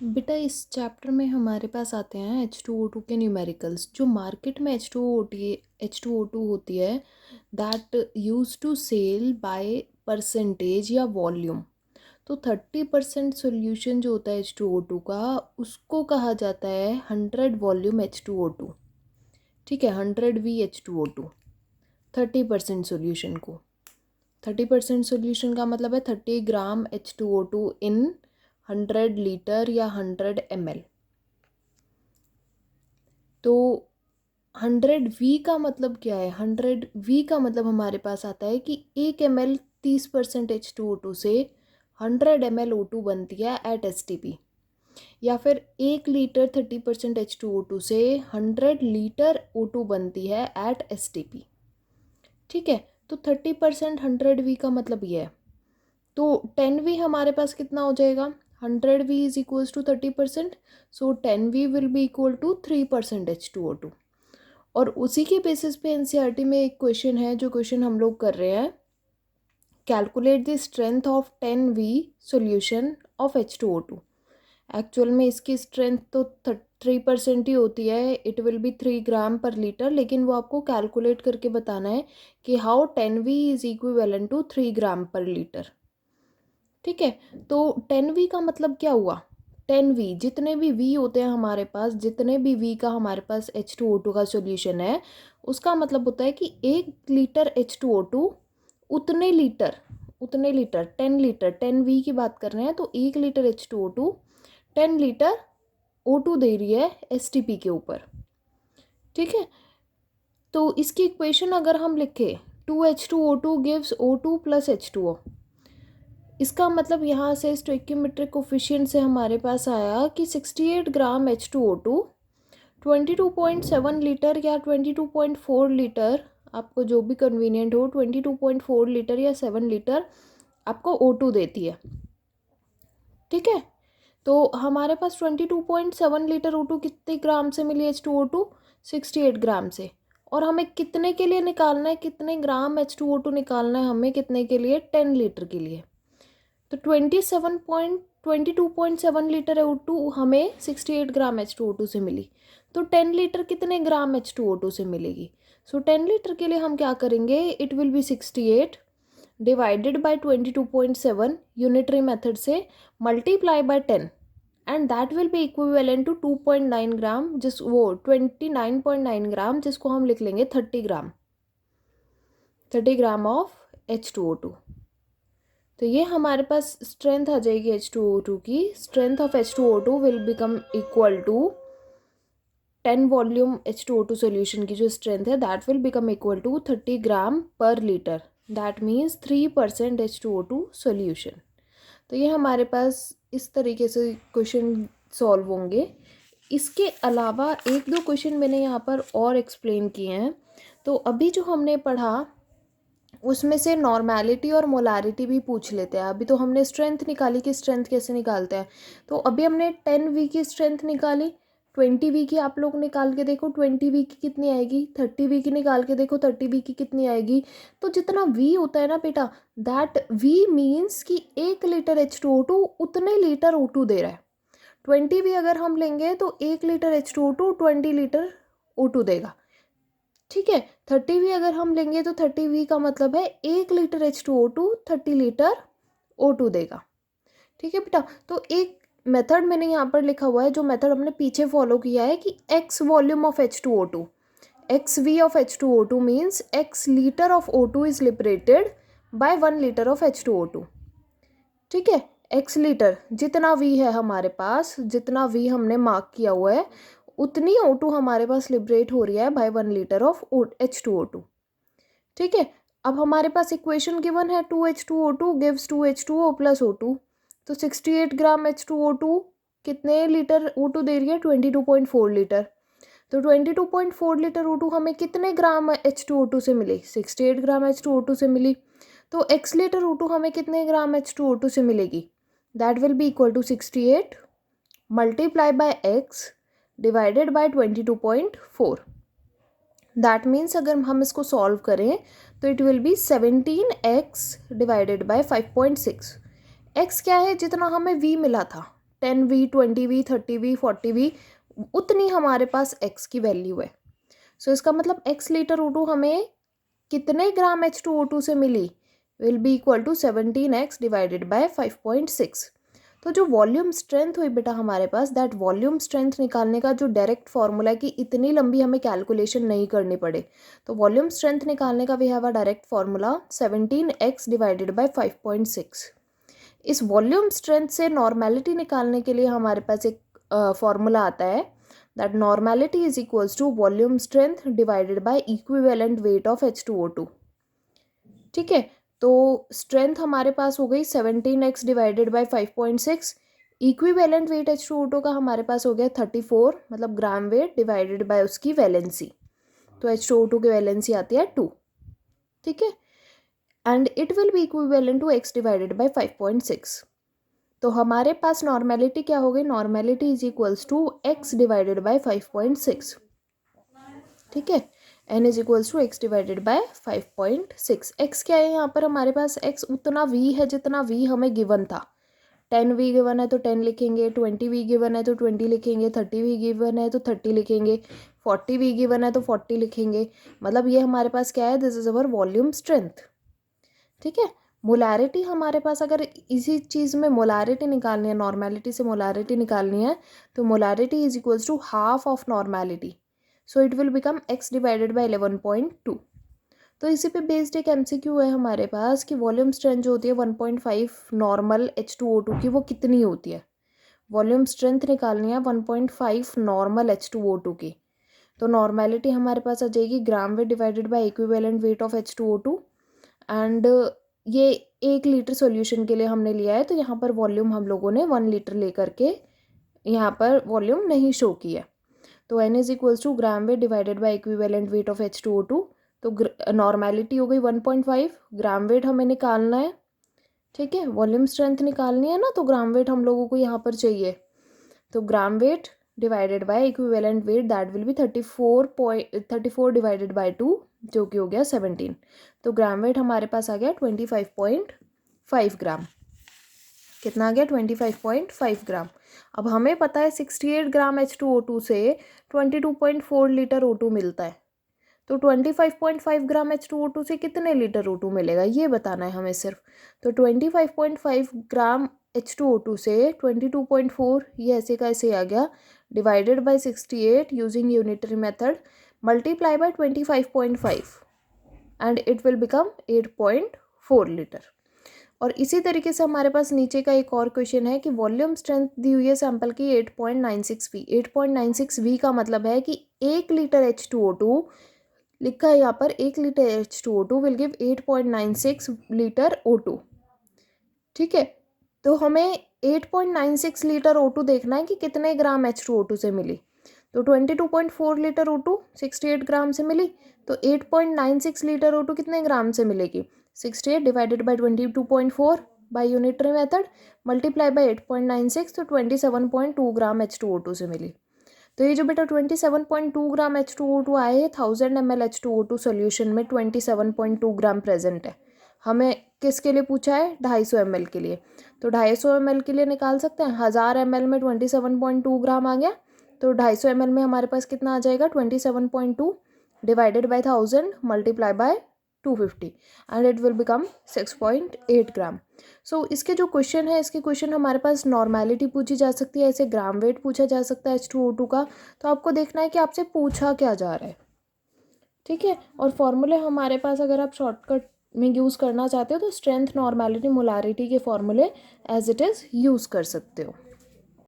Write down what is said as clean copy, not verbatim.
बेटा इस चैप्टर में हमारे पास आते हैं H2O2 के न्यूमेरिकल्स। जो मार्केट में H2O2 होती है that use to sell by percentage या वॉल्यूम। तो 30% सोल्यूशन जो होता है H2O2 का उसको कहा जाता है 100 वॉल्यूम H2O2। ठीक है, 100 V H2O2 30% सोल्यूशन को। 30% सोल्यूशन का मतलब है 30 ग्राम H2O2 इन 100 लीटर या 100 ml। तो 100V का मतलब क्या है? 100V का मतलब हमारे पास आता है कि 1 ml 30% H2O2 से 100 ml O2 बनती है एट STP, या फिर 1 लीटर 30% H2O2 से 100 लीटर O2 बनती है एट STP। ठीक है, तो 30% 100V का मतलब ये है। तो 10V हमारे पास कितना हो जाएगा? 100V is equals to 30%, so 10V will be equal to 3% H2O2। और उसी के बेसिस पे एनसीईआरटी में एक क्वेश्चन है, जो क्वेश्चन हम लोग कर रहे हैं, calculate the strength of 10V solution of H2O2। Actual में इसकी स्ट्रेंथ तो 3% ही होती है, it will B 3 gram per litre, लेकिन वो आपको कैलकुलेट करके बताना है कि how 10V is equivalent to 3 gram per litre. ठीक है, तो 10V का मतलब क्या हुआ? 10V जितने भी V होते हैं हमारे पास, जितने भी V का हमारे पास H2O2 का सॉल्यूशन है, उसका मतलब होता है कि 1 लीटर H2O2 उतने लीटर 10 लीटर 10V की बात कर रहे हैं, तो 1 लीटर H2O2 10 लीटर O2 दे रही है STP के ऊपर। ठीक है, तो इसकी इक्वेशन अगर हम लिखें 2H2O2 gives O2 plus H2O, इसका मतलब यहाँ से स्टोइकियोमेट्रिक कोफिशिएंट से हमारे पास आया कि 68 ग्राम H2O2 22.7 लीटर या 22.4 लीटर, आपको जो भी कन्वीनियंट हो, 22.4 लीटर या 7 लीटर आपको O2 देती है। ठीक है, तो हमारे पास 22.7 लीटर O2 कितने ग्राम से मिली? H2O2 68 ग्राम से। और हमें कितने के लिए निकालना है? कितने ग्राम H2O2 निकालना है हमें? कितने के लिए? 10 लीटर के लिए। तो 22.7 लीटर O2 हमें 68 ग्राम H2O2 से मिली। तो 10 लीटर कितने ग्राम H2O2 से मिलेगी? सो 10 लीटर के लिए हम क्या करेंगे? It will be 68 divided by 22.7 unitary method से multiply by 10, and that will be equivalent to 2.9 gram, 29.9 gram, जिसको हम लिख लेंगे 30 ग्राम ऑफ H2O2। तो ये हमारे पास स्ट्रेंथ आ जाएगी H2O2 की। Strength of H2O2 will become equal to 10 volume H2O2 solution की जो स्ट्रेंथ है that will become equal to 30 gram per litre, that means 3% H2O2 solution. तो ये हमारे पास इस तरीके से क्वेश्चन सॉल्व होंगे। इसके अलावा एक दो क्वेश्चन मैंने यहाँ पर और एक्सप्लेन किए हैं। तो अभी जो हमने पढ़ा उसमें से नॉर्मेलिटी और मोलारिटी भी पूछ लेते हैं। अभी तो हमने स्ट्रेंथ निकाली कि स्ट्रेंथ कैसे निकालते हैं। तो अभी हमने 10V की स्ट्रेंथ निकाली, 20V की आप लोग निकाल के देखो 20V की कितनी आएगी, 30V की निकाल के देखो 30V की कितनी आएगी। तो जितना V होता है ना बेटा, दैट V मीन्स कि 1 लीटर H2O2 उतने लीटर O2 दे रहा है। 20V अगर हम लेंगे तो 1 लीटर H2O2 20 लीटर O2 देगा। ठीक है, 30V अगर हम लेंगे तो 30V का मतलब है 1 लीटर H2O2 30 लीटर O2 देगा। ठीक है बेटा, तो एक मेथड मैंने यहाँ पर लिखा हुआ है, जो मेथड हमने पीछे फॉलो किया है कि x volume of H2O2, XV of H2O2 means x litre of O2 is liberated bye 1 litre of H2O2। ठीक है, x लीटर जितना V है हमारे पास, जितना V हमने मार्क किया हुआ है, उतनी O2 हमारे पास लिबरेट हो रही है बाय 1 लीटर ऑफ H2O2। ठीक है, अब हमारे पास इक्वेशन गिवन है 2H2O2 gives 2H2O plus O2। तो 68 ग्राम H2O2 कितने लीटर O2 दे रही है? 22.4 लीटर। तो 22.4 लीटर O2 हमें कितने ग्राम H2O2 से मिली? 68 ग्राम H2O2 से मिली। तो x लीटर O2 हमें कितने ग्राम H2O2 से मिलेगी? That will be equal to 68 multiply by x divided by 22.4। That means अगर हम इसको सॉल्व करें तो it will be 17x divided by 5.6। x क्या है? जितना हमें v मिला था, 10V 20V 30V 40V उतनी हमारे पास x की वैल्यू है। सो इसका मतलब x लीटर O2 हमें कितने ग्राम H2O2 से मिली, will be equal to 17x divided by 5.6। तो जो वॉल्यूम स्ट्रेंथ हुई बेटा हमारे पास, दैट वॉल्यूम स्ट्रेंथ निकालने का जो डायरेक्ट फॉर्मूला है कि इतनी लंबी हमें कैलकुलेशन नहीं करनी पड़े, तो वॉल्यूम स्ट्रेंथ निकालने का we have a direct formula 17x divided by 5.6। इस वॉल्यूम स्ट्रेंथ से नॉर्मेलिटी निकालने के लिए हमारे पास एक फॉर्मूला आता है, that normality is equals to volume strength divided by equivalent weight of H2O2। ठीक है, तो स्ट्रेंथ हमारे पास हो गई 17x divided by 5.6, equivalent weight H2O2 का हमारे पास हो गया 34, मतलब ग्राम वेट डिवाइडेड बाय उसकी वैलेंसी। तो H2O2 की वैलेंसी आती है 2। ठीक है, and it will be equivalent to x divided by 5.6। तो हमारे पास नॉर्मेलिटी क्या हो गई, normality is equals to x divided by 5.6। ठीक है, n is equals to x divided by 5.6। x क्या है यहाँ पर हमारे पास, x उतना v है जितना v हमें गिवन था। 10v गिवन है तो 10 लिखेंगे, 20v गिवन है तो 20 लिखेंगे, 30v गिवन है तो 30 लिखेंगे, 40v गिवन है तो 40 लिखेंगे। मतलब ये हमारे पास क्या है, this is our volume strength. ठीक है, मोलारिटी हमारे पास, अगर इसी चीज़ में मोलारिटी निकालनी है, नॉर्मेलिटी से मोलारिटी निकालनी है, तो molarity is equals to half of normality, so it will become x divided by 11.2। तो इसी पे बेस्ड एक MCQ है हमारे पास कि वॉल्यूम स्ट्रेंथ जो होती है 1.5 नॉर्मल H2O2 की, वो कितनी होती है। वॉल्यूम स्ट्रेंथ निकालनी है 1.5 नॉर्मल H2O2 की। तो नॉर्मेलिटी हमारे पास आ जाएगी ग्राम weight divided by equivalent weight of H2O2, and ये 1 लीटर सॉल्यूशन के लिए हमने लिया है, तो यहाँ पर वॉल्यूम हम लोगों ने 1 लीटर लेकर के यहाँ पर वॉल्यूम नहीं शो किया। तो n is equals to gram weight divided by equivalent weight of H2O2। तो नॉर्मेलिटी हो गई 1.5, ग्राम वेट हमें निकालना है। ठीक है, वॉल्यूम स्ट्रेंथ निकालनी है ना, तो ग्राम वेट हम लोगों को यहाँ पर चाहिए। तो ग्राम weight divided by equivalent wait, that will B 34 divided by 2, जो कि हो गया 17। तो ग्राम वेट हमारे पास आ गया 25.5 ग्राम। कितना आ गया, 25.5 ग्राम। अब हमें पता है 68 ग्राम H2O2 से 22.4 लीटर O2 मिलता है, तो 25.5 ग्राम H2O2 से कितने लीटर O2 मिलेगा ये बताना है हमें सिर्फ। तो 25.5 ग्राम H2O2 से 22.4, ये ऐसे का ऐसे आ गया, divided by 68 using unitary method, multiply bye 25.5, and it will become 8.4 litre. और इसी तरीके से हमारे पास नीचे का एक और क्वेश्चन है कि वॉल्यूम स्ट्रेंथ दी हुई है सैंपल की 8.96V। 8.96V का मतलब है कि 1 लीटर H2O2 लिखा है यहाँ पर, 1 litre H2O2 will give 8.96 litre O2। ठीक है, तो हमें 8.96 लीटर O2 देखना है कि कितने ग्राम H2O2 से मिली। तो 22.4 लीटर O2 68 ग्राम से मिली, तो 8.96 लीटर O2 कितने ग्राम से मिलेगी, 68 divided by 22.4 by unitary method, multiply by 8.96, तो 27.2 ग्राम H2O2 से मिली। तो ये जो बेटा 27.2 ग्राम H2O2 आए, 1000 ml H2O2 सोल्यूशन में 27.2 ग्राम प्रेजेंट है। हमें किसके लिए पूछा है, 250 ml के लिए। तो 250 ml के लिए निकाल सकते हैं, 1000 ml में 27.2 ग्राम आ गया, तो 250 ml में हमारे पास कितना आ जाएगा, 27.2 divided by 1000 multiply by 250, and it will become 6.8 ग्राम। सो इसके जो क्वेश्चन है, इसके क्वेश्चन हमारे पास नॉर्मेलिटी पूछी जा सकती है, ऐसे ग्राम वेट पूछा जा सकता है H2O2 का। तो आपको देखना है कि आपसे पूछा क्या जा रहा है। ठीक है, और फॉर्मूले हमारे पास अगर आप शॉर्टकट में यूज़ करना चाहते हो तो स्ट्रेंथ, नॉर्मेलिटी, मोलारिटी के फॉर्मूले एज इट इज़ यूज़ कर सकते हो।